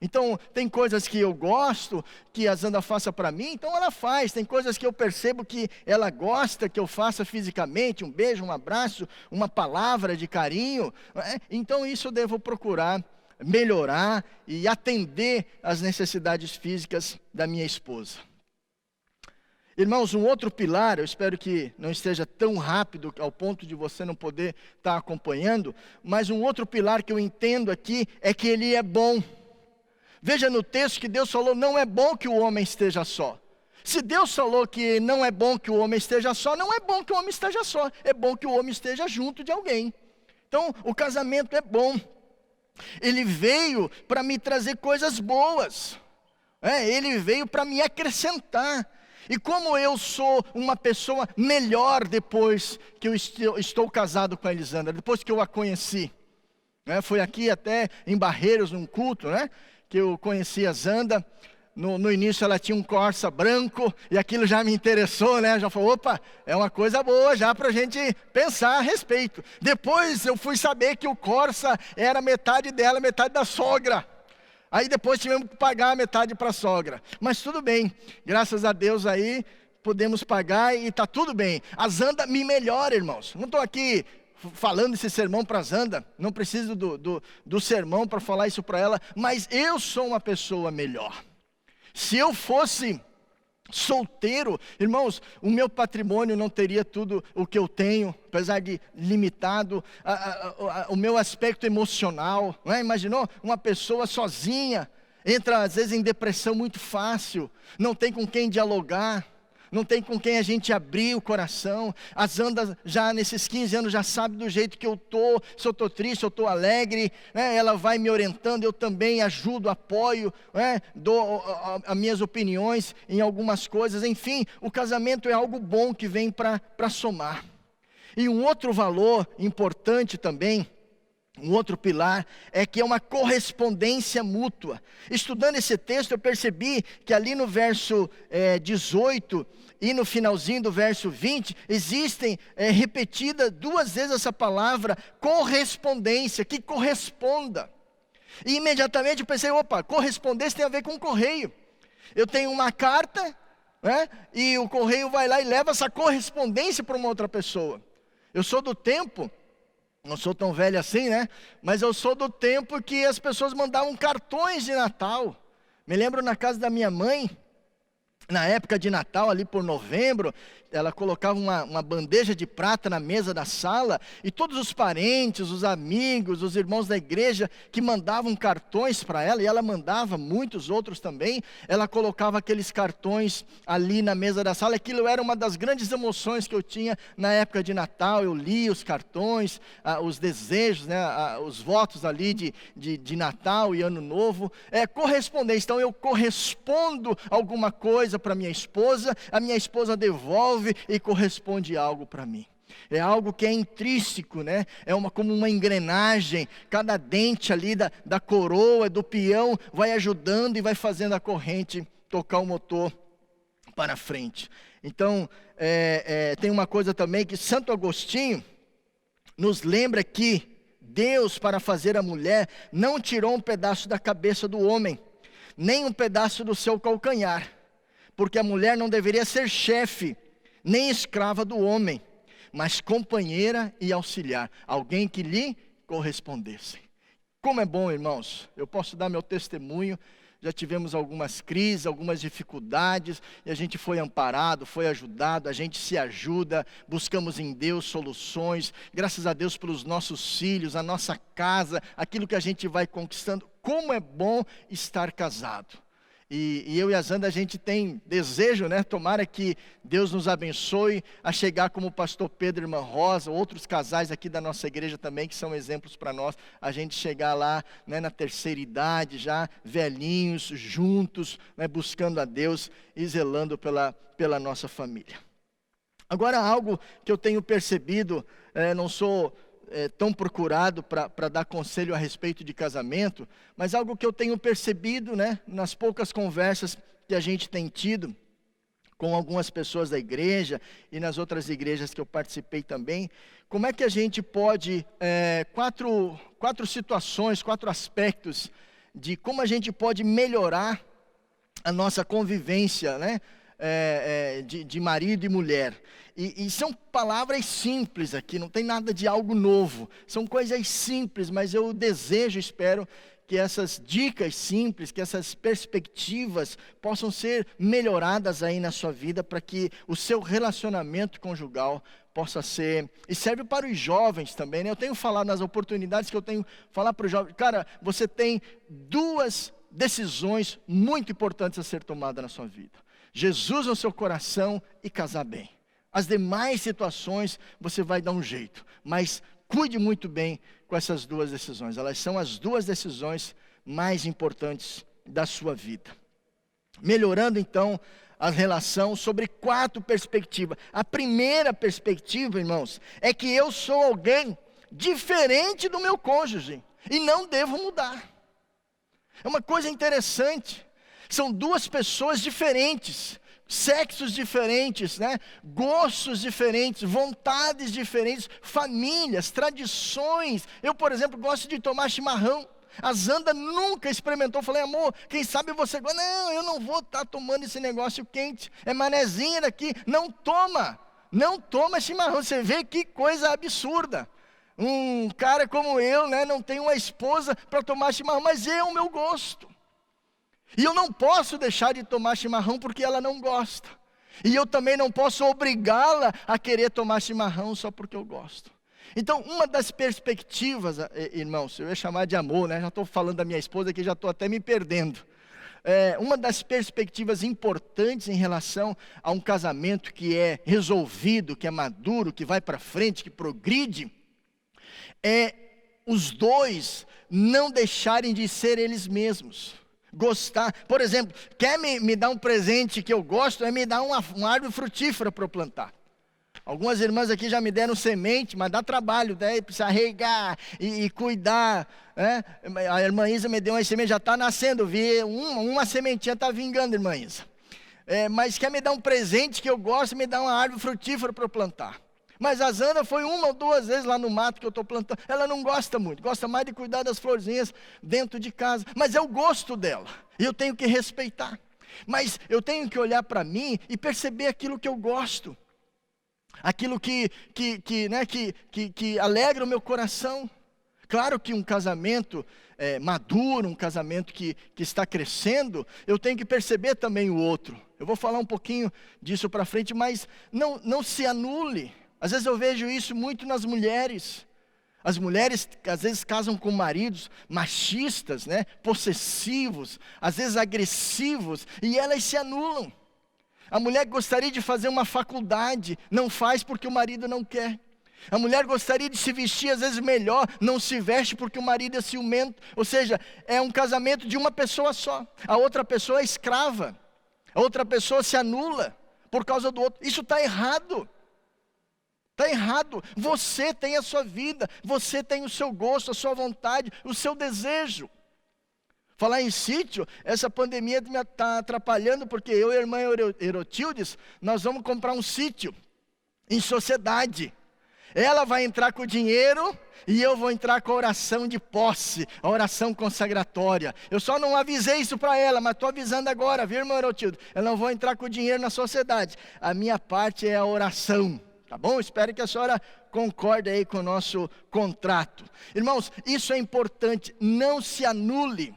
Então, tem coisas que eu gosto, que a Zanda faça para mim, então ela faz. Tem coisas que eu percebo que ela gosta, que eu faça fisicamente, um beijo, um abraço, uma palavra de carinho. Então, isso eu devo procurar melhorar e atender às necessidades físicas da minha esposa. Irmãos, um outro pilar, eu espero que não esteja tão rápido ao ponto de você não poder estar acompanhando, mas um outro pilar que eu entendo aqui é que ele é bom. Veja no texto que Deus falou, não é bom que o homem esteja só. Se Deus falou que não é bom que o homem esteja só, não é bom que o homem esteja só, é bom que o homem esteja junto de alguém. Então, o casamento é bom. Ele veio para me trazer coisas boas. Ele veio para me acrescentar. E como eu sou uma pessoa melhor depois que eu estou casado com a Elisandra, depois que eu a conheci. Foi aqui até em Barreiros, num culto, que eu conheci a Zanda. No início ela tinha um Corsa branco, e aquilo já me interessou, já falou, opa, é uma coisa boa já para a gente pensar a respeito. Depois eu fui saber que o Corsa era metade dela, metade da sogra. Aí depois tivemos que pagar a metade para a sogra. Mas tudo bem, graças a Deus aí, podemos pagar e está tudo bem. A Zanda me melhora, irmãos. Não estou aqui falando esse sermão para a Zanda, não preciso do sermão para falar isso para ela, mas eu sou uma pessoa melhor. Se eu fosse solteiro, irmãos, o meu patrimônio não teria tudo o que eu tenho, apesar de limitado, o meu aspecto emocional, Imaginou uma pessoa sozinha, entra às vezes em depressão muito fácil, não tem com quem dialogar, não tem com quem a gente abrir o coração. A Zanda já nesses 15 anos já sabe do jeito que eu estou, se eu estou triste, se eu estou alegre, ela vai me orientando, eu também ajudo, apoio, dou as minhas opiniões em algumas coisas. Enfim, o casamento é algo bom que vem para somar. E um outro valor importante também, um outro pilar, é que é uma correspondência mútua. Estudando esse texto, eu percebi que ali no verso 18 e no finalzinho do verso 20, existem repetida 2 vezes essa palavra correspondência, que corresponda. E imediatamente eu pensei, opa, correspondência tem a ver com correio. Eu tenho uma carta, e o correio vai lá e leva essa correspondência para uma outra pessoa. Eu sou do tempo, não sou tão velho assim, mas eu sou do tempo que as pessoas mandavam cartões de Natal. Me lembro na casa da minha mãe, na época de Natal, ali por novembro, ela colocava uma bandeja de prata na mesa da sala, e todos os parentes, os amigos, os irmãos da igreja que mandavam cartões para ela, e ela mandava muitos outros também, ela colocava aqueles cartões ali na mesa da sala. Aquilo era uma das grandes emoções que eu tinha na época de Natal. Eu lia os cartões, os desejos, os votos ali de Natal e Ano Novo. Correspondência, então eu correspondo alguma coisa para minha esposa, a minha esposa devolve e corresponde algo para mim. É algo que é intrínseco, como uma engrenagem. Cada dente ali da coroa, do peão, vai ajudando e vai fazendo a corrente tocar o motor para frente. Então, tem uma coisa também que Santo Agostinho nos lembra que Deus, para fazer a mulher, não tirou um pedaço da cabeça do homem, nem um pedaço do seu calcanhar, porque a mulher não deveria ser chefe, nem escrava do homem, mas companheira e auxiliar, alguém que lhe correspondesse. Como é bom, irmãos, eu posso dar meu testemunho. Já tivemos algumas crises, algumas dificuldades, e a gente foi amparado, foi ajudado, a gente se ajuda, buscamos em Deus soluções, graças a Deus pelos nossos filhos, a nossa casa, aquilo que a gente vai conquistando. Como é bom estar casado. E eu e a Zanda, a gente tem desejo, tomara que Deus nos abençoe a chegar como o pastor Pedro e irmã Rosa, outros casais aqui da nossa igreja também, que são exemplos para nós, a gente chegar lá, na terceira idade, já velhinhos, juntos, buscando a Deus e zelando pela nossa família. Agora, algo que eu tenho percebido, não sou tão procurado para dar conselho a respeito de casamento, mas algo que eu tenho percebido, nas poucas conversas que a gente tem tido com algumas pessoas da igreja e nas outras igrejas que eu participei também, como é que a gente pode, quatro situações, 4 aspectos de como a gente pode melhorar a nossa convivência, de marido e mulher. E são palavras simples aqui, não tem nada de algo novo, são coisas simples, mas eu desejo, espero que essas dicas simples, que essas perspectivas possam ser melhoradas aí na sua vida, para que o seu relacionamento conjugal possa ser, e serve para os jovens também, Eu tenho falado nas oportunidades que eu tenho falar para os jovens, cara, você tem 2 decisões muito importantes a ser tomadas na sua vida: Jesus no seu coração e casar bem. As demais situações você vai dar um jeito, mas cuide muito bem com essas duas decisões. Elas são as duas decisões mais importantes da sua vida. Melhorando então a relação sobre 4 perspectivas. A primeira perspectiva, irmãos, é que eu sou alguém diferente do meu cônjuge e não devo mudar. É uma coisa interessante. São duas pessoas diferentes, sexos diferentes, né? Gostos diferentes, vontades diferentes, famílias, tradições. Eu, por exemplo, gosto de tomar chimarrão. A Zanda nunca experimentou. Falei, amor, quem sabe você gosta? Não, eu não vou estar tomando esse negócio quente. É manezinha daqui. Não toma chimarrão. Você vê que coisa absurda. Um cara como eu, né, não tem uma esposa para tomar chimarrão, mas é o meu gosto. E eu não posso deixar de tomar chimarrão porque ela não gosta. E eu também não posso obrigá-la a querer tomar chimarrão só porque eu gosto. Então, uma das perspectivas, irmãos, eu ia chamar de amor, né? Já estou falando da minha esposa aqui, já estou até me perdendo. Uma das perspectivas importantes em relação a um casamento que é resolvido, que é maduro, que vai para frente, que progride, é os dois não deixarem de ser eles mesmos. Gostar, por exemplo, quer me dar um presente que eu gosto, é me dar uma árvore frutífera para eu plantar. Algumas irmãs aqui já me deram semente, mas dá trabalho, daí precisa regar e cuidar, né? A irmã Isa me deu uma semente, já está nascendo, vi uma sementinha está vingando, irmã Isa. Mas quer me dar um presente que eu gosto, me dá uma árvore frutífera para eu plantar. Mas a Zana foi 1 ou 2 vezes lá no mato que eu estou plantando. Ela não gosta muito, gosta mais de cuidar das florzinhas dentro de casa. Mas é o gosto dela, e eu tenho que respeitar. Mas eu tenho que olhar para mim e perceber aquilo que eu gosto. Aquilo que alegra o meu coração. Claro que um casamento maduro, um casamento que está crescendo, eu tenho que perceber também o outro. Eu vou falar um pouquinho disso para frente, mas não se anule. Às vezes eu vejo isso muito nas mulheres. As mulheres às vezes casam com maridos machistas, né? Possessivos, às vezes agressivos, e elas se anulam. A mulher gostaria de fazer uma faculdade, não faz porque o marido não quer. A mulher gostaria de se vestir às vezes melhor, não se veste porque o marido é ciumento. Ou seja, é um casamento de uma pessoa só. A outra pessoa é escrava. A outra pessoa se anula por causa do outro. Isso está errado. Está errado. Você tem a sua vida, você tem o seu gosto, a sua vontade, o seu desejo. Falar em sítio, essa pandemia está atrapalhando, porque eu e a irmã Erotildes, nós vamos comprar um sítio em sociedade. Ela vai entrar com o dinheiro e eu vou entrar com a oração de posse, a oração consagratória. Eu só não avisei isso para ela, mas estou avisando agora, viu, irmã Erotildes? Eu não vou entrar com o dinheiro na sociedade. A minha parte é a oração, tá bom? Espero que a senhora concorde aí com o nosso contrato. Irmãos, isso é importante, não se anule.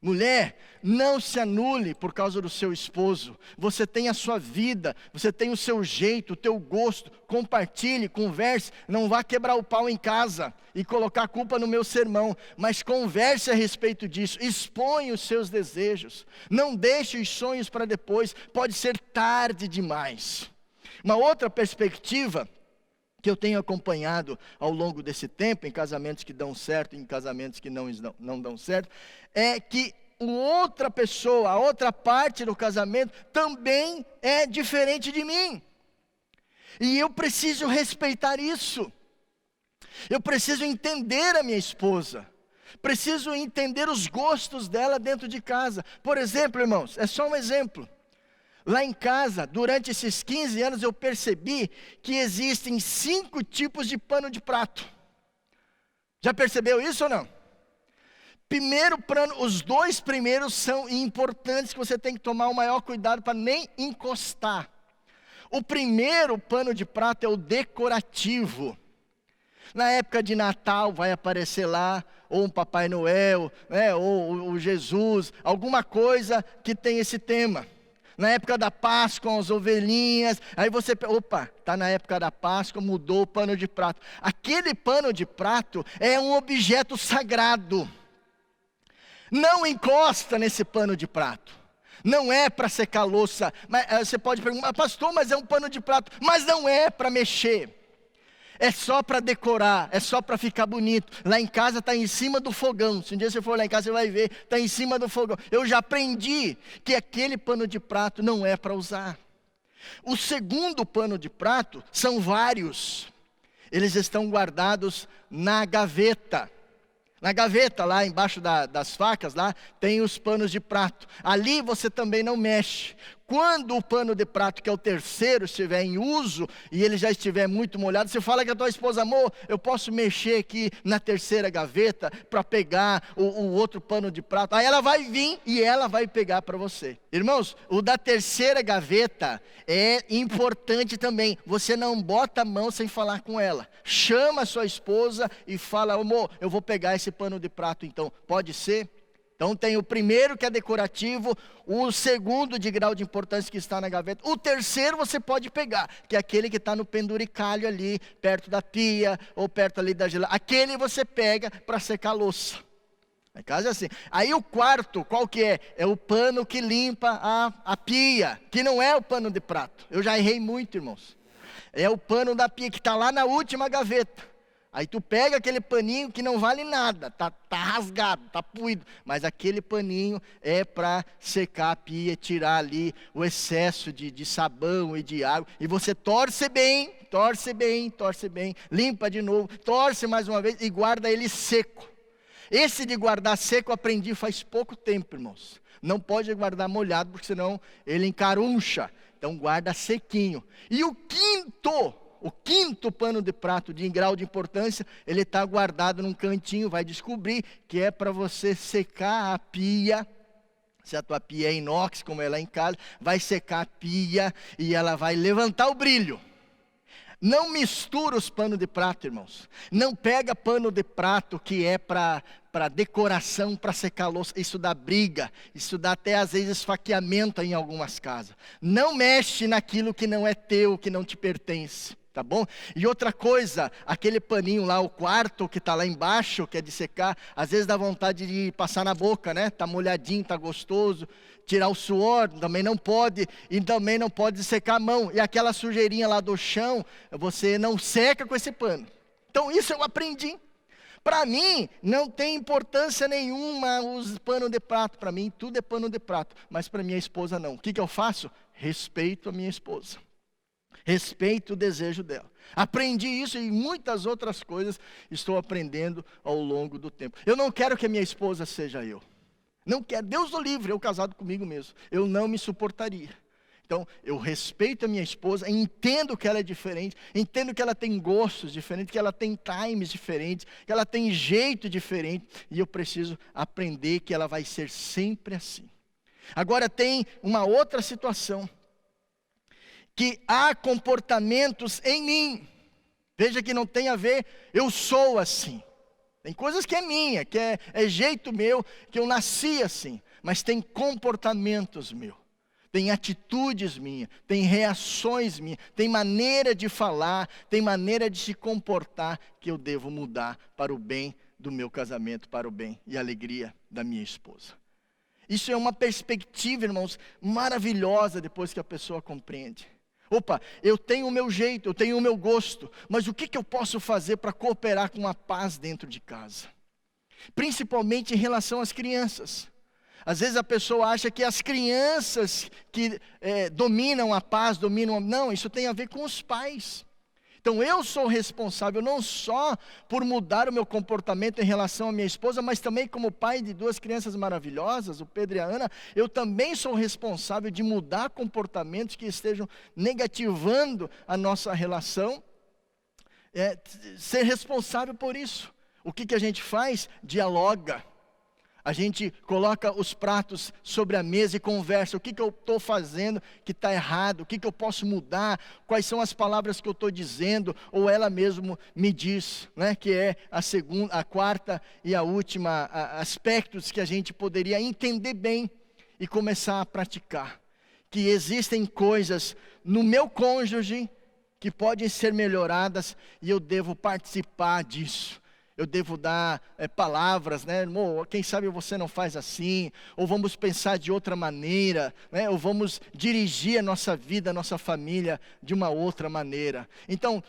Mulher, não se anule por causa do seu esposo. Você tem a sua vida, você tem o seu jeito, o teu gosto. Compartilhe, converse. Não vá quebrar o pau em casa e colocar a culpa no meu sermão. Mas converse a respeito disso. Exponha os seus desejos. Não deixe os sonhos para depois. Pode ser tarde demais. Uma outra perspectiva que eu tenho acompanhado ao longo desse tempo, em casamentos que dão certo, em casamentos que não dão certo, é que outra pessoa, a outra parte do casamento, também é diferente de mim. E eu preciso respeitar isso. Eu preciso entender a minha esposa. Preciso entender os gostos dela dentro de casa. Por exemplo, irmãos, é só um exemplo. Lá em casa, durante esses 15 anos, eu percebi que existem 5 tipos de pano de prato. Já percebeu isso ou não? Primeiro pano, os 2 primeiros são importantes, que você tem que tomar o maior cuidado para nem encostar. O primeiro pano de prato é o decorativo. Na época de Natal vai aparecer lá, ou um Papai Noel, né, ou o Jesus, alguma coisa que tem esse tema. Na época da Páscoa, as ovelhinhas, aí você, opa, está na época da Páscoa, mudou o pano de prato. Aquele pano de prato é um objeto sagrado. Não encosta nesse pano de prato. Não é para secar louça. Mas, você pode perguntar, pastor, mas é um pano de prato. Mas não é para mexer. é só para decorar, é só para ficar bonito. Lá em casa está em cima do fogão. Se um dia você for lá em casa, você vai ver, está em cima do fogão. Eu já aprendi que aquele pano de prato não é para usar. O segundo pano de prato são vários. Eles estão guardados na gaveta. Na gaveta, lá embaixo das facas, lá tem os panos de prato. Ali você também não mexe. Quando o pano de prato, que é o terceiro, estiver em uso e ele já estiver muito molhado, você fala com a tua esposa: amor, eu posso mexer aqui na terceira gaveta para pegar o outro pano de prato? Aí ela vai vir e ela vai pegar para você. Irmãos, o da terceira gaveta é importante também. Você não bota a mão sem falar com ela. Chama a sua esposa e fala: amor, eu vou pegar esse pano de prato então. Pode ser? Então tem o primeiro, que é decorativo, o segundo de grau de importância, que está na gaveta. O terceiro você pode pegar, que é aquele que está no penduricalho ali, perto da pia, ou perto ali da geladeira. Aquele você pega para secar a louça. Na casa é assim. Aí o quarto, qual que é? É o pano que limpa a pia, que não é o pano de prato. Eu já errei muito, irmãos. É o pano da pia, que está lá na última gaveta. Aí tu pega aquele paninho que não vale nada, tá rasgado, tá puído, mas aquele paninho é para secar a pia, tirar ali o excesso de sabão e de água, e você torce bem, limpa de novo, torce mais uma vez e guarda ele seco. Esse de guardar seco eu aprendi faz pouco tempo, irmãos. Não pode guardar molhado, porque senão ele encaruncha. Então guarda sequinho. E o quinto pano de prato de grau de importância, ele está guardado num cantinho, vai descobrir que é para você secar a pia. Se a tua pia é inox, como ela é em casa, vai secar a pia e ela vai levantar o brilho. Não mistura os panos de prato, irmãos. Não pega pano de prato que é para decoração, para secar a louça. Isso dá briga, isso dá até às vezes esfaqueamento em algumas casas. Não mexe naquilo que não é teu, que não te pertence. Tá bom? E outra coisa, aquele paninho lá, o quarto que está lá embaixo, que é de secar, às vezes dá vontade de passar na boca, né? Tá molhadinho, tá gostoso. Tirar o suor, também não pode. E também não pode secar a mão. E aquela sujeirinha lá do chão, você não seca com esse pano. Então isso eu aprendi. Para mim, não tem importância nenhuma os panos de prato. Para mim, tudo é pano de prato. Mas para minha esposa, não. O que eu faço? Respeito a minha esposa. Respeito o desejo dela. Aprendi isso e muitas outras coisas estou aprendendo ao longo do tempo. Eu não quero que a minha esposa seja eu. Não quero. Deus o livre, eu casado comigo mesmo. Eu não me suportaria. Então, eu respeito a minha esposa, entendo que ela é diferente, entendo que ela tem gostos diferentes, que ela tem times diferentes, que ela tem jeito diferente, e eu preciso aprender que ela vai ser sempre assim. Agora tem uma outra situação, que há comportamentos em mim, veja que não tem a ver, eu sou assim. Tem coisas que é minha, que é jeito meu, que eu nasci assim, mas tem comportamentos meus. Tem atitudes minhas, tem reações minhas, tem maneira de falar, tem maneira de se comportar que eu devo mudar para o bem do meu casamento, para o bem e alegria da minha esposa. Isso é uma perspectiva, irmãos, maravilhosa depois que a pessoa compreende. Opa, eu tenho o meu jeito, eu tenho o meu gosto, mas o que eu posso fazer para cooperar com a paz dentro de casa? Principalmente em relação às crianças. Às vezes a pessoa acha que as crianças que dominam a paz, não, isso tem a ver com os pais. Então eu sou responsável não só por mudar o meu comportamento em relação à minha esposa, mas também como pai de duas crianças maravilhosas, o Pedro e a Ana, eu também sou responsável de mudar comportamentos que estejam negativando a nossa relação, ser responsável por isso. O que a gente faz? Dialoga. A gente coloca os pratos sobre a mesa e conversa. O que eu estou fazendo que está errado? O que eu posso mudar? Quais são as palavras que eu estou dizendo? Ou ela mesmo me diz, né? Que é a quarta e a última aspectos que a gente poderia entender bem e começar a praticar. Que existem coisas no meu cônjuge que podem ser melhoradas e eu devo participar disso. Eu devo dar palavras, né? Irmão, quem sabe você não faz assim, ou vamos pensar de outra maneira, né? Ou vamos dirigir a nossa vida, a nossa família de uma outra maneira. Então,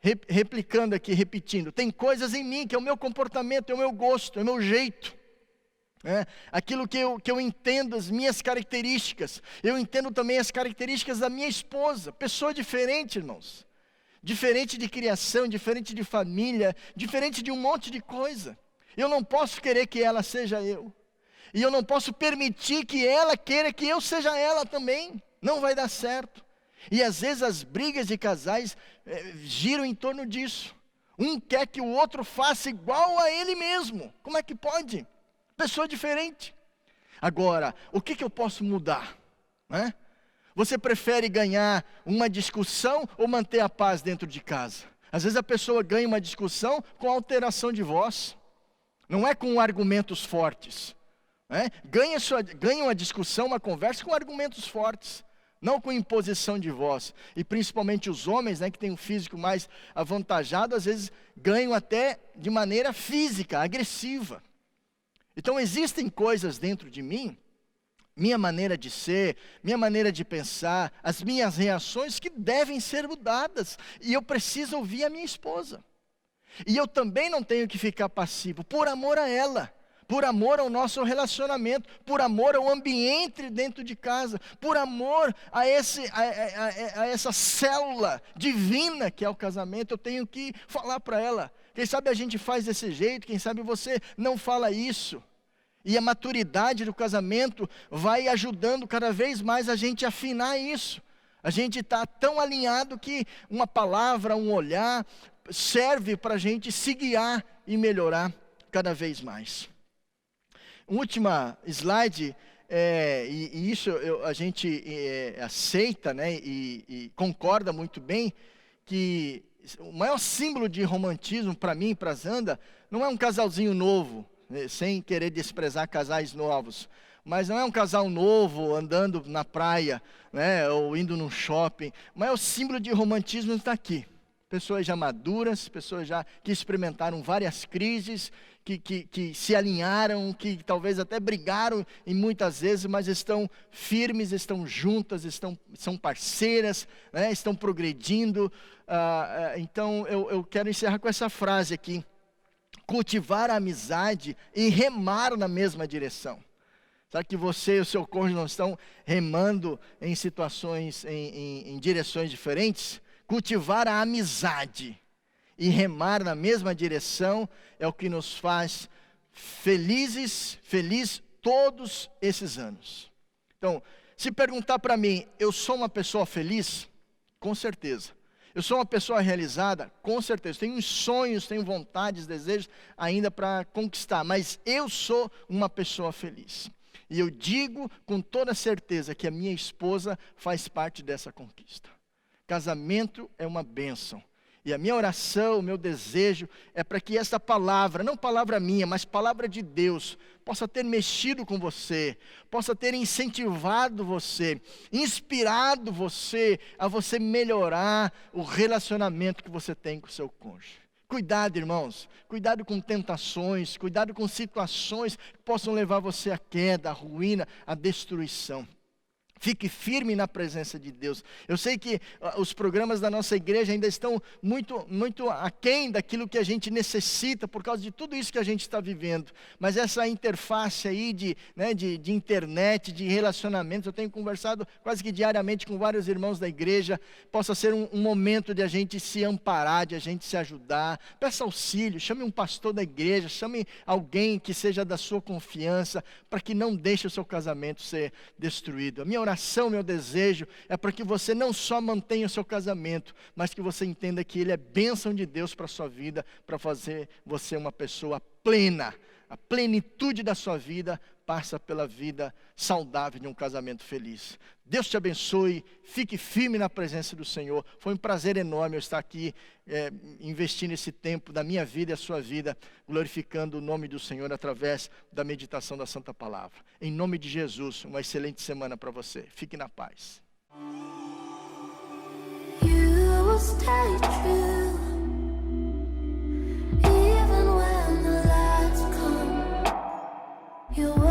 replicando aqui, repetindo, tem coisas em mim que é o meu comportamento, é o meu gosto, é o meu jeito. Aquilo que eu entendo, as minhas características. Eu entendo também as características da minha esposa. Pessoa diferente, irmãos. Diferente de criação, diferente de família, diferente de um monte de coisa. Eu não posso querer que ela seja eu. E eu não posso permitir que ela queira que eu seja ela também. Não vai dar certo. E às vezes as brigas de casais giram em torno disso. Um quer que o outro faça igual a ele mesmo. Como é que pode? Pessoa diferente. Agora, o que eu posso mudar? Você prefere ganhar uma discussão ou manter a paz dentro de casa? Às vezes a pessoa ganha uma discussão com alteração de voz. Não é com argumentos fortes. Ganha uma discussão, uma conversa com argumentos fortes. Não com imposição de voz. E principalmente os homens, que têm um físico mais avantajado, às vezes ganham até de maneira física, agressiva. Então existem coisas dentro de mim, minha maneira de ser, minha maneira de pensar, as minhas reações que devem ser mudadas. E eu preciso ouvir a minha esposa. E eu também não tenho que ficar passivo, por amor a ela. Por amor ao nosso relacionamento, por amor ao ambiente dentro de casa, por amor a essa célula divina que é o casamento, eu tenho que falar para ela. Quem sabe a gente faz desse jeito, quem sabe você não fala isso. E a maturidade do casamento vai ajudando cada vez mais a gente a afinar isso. A gente está tão alinhado que uma palavra, um olhar, serve para a gente se guiar e melhorar cada vez mais. Última slide, e isso a gente aceita, e concorda muito bem, que o maior símbolo de romantismo para mim e para a Zanda, não é um casalzinho novo, sem querer desprezar casais novos, mas não é um casal novo andando na praia, ou indo num shopping. O maior símbolo de romantismo está aqui. Pessoas já maduras, pessoas já que experimentaram várias crises, que se alinharam, que talvez até brigaram e muitas vezes, mas estão firmes, estão juntas, são parceiras, estão progredindo. Então eu quero encerrar com essa frase aqui: cultivar a amizade e remar na mesma direção. Sabe que você e o seu cônjuge não estão remando em situações, em direções diferentes? Cultivar a amizade e remar na mesma direção é o que nos faz feliz todos esses anos. Então, se perguntar para mim, eu sou uma pessoa feliz? Com certeza. Eu sou uma pessoa realizada? Com certeza. Tenho sonhos, tenho vontades, desejos ainda para conquistar, mas eu sou uma pessoa feliz. E eu digo com toda certeza que a minha esposa faz parte dessa conquista. Casamento é uma bênção. E a minha oração, o meu desejo é para que essa palavra, não palavra minha, mas palavra de Deus, possa ter mexido com você, possa ter incentivado você, inspirado você a você melhorar o relacionamento que você tem com o seu cônjuge. Cuidado, irmãos, cuidado com tentações, cuidado com situações que possam levar você à queda, à ruína, à destruição. Fique firme na presença de Deus. Eu sei que os programas da nossa igreja ainda estão muito aquém daquilo que a gente necessita por causa de tudo isso que a gente está vivendo. Mas essa interface aí de internet, de relacionamentos, eu tenho conversado quase que diariamente com vários irmãos da igreja, possa ser um momento de a gente se amparar, de a gente se ajudar. Peça auxílio, chame um pastor da igreja, chame alguém que seja da sua confiança, para que não deixe o seu casamento ser destruído. A minha oração, meu desejo é para que você não só mantenha o seu casamento, mas que você entenda que ele é bênção de Deus para a sua vida, para fazer você uma pessoa plena. A plenitude da sua vida passa pela vida saudável de um casamento feliz. Deus te abençoe, fique firme na presença do Senhor. Foi um prazer enorme eu estar aqui investindo esse tempo da minha vida e a sua vida, glorificando o nome do Senhor através da meditação da Santa Palavra. Em nome de Jesus, uma excelente semana para você. Fique na paz. You will stay true, even when the lights come. You will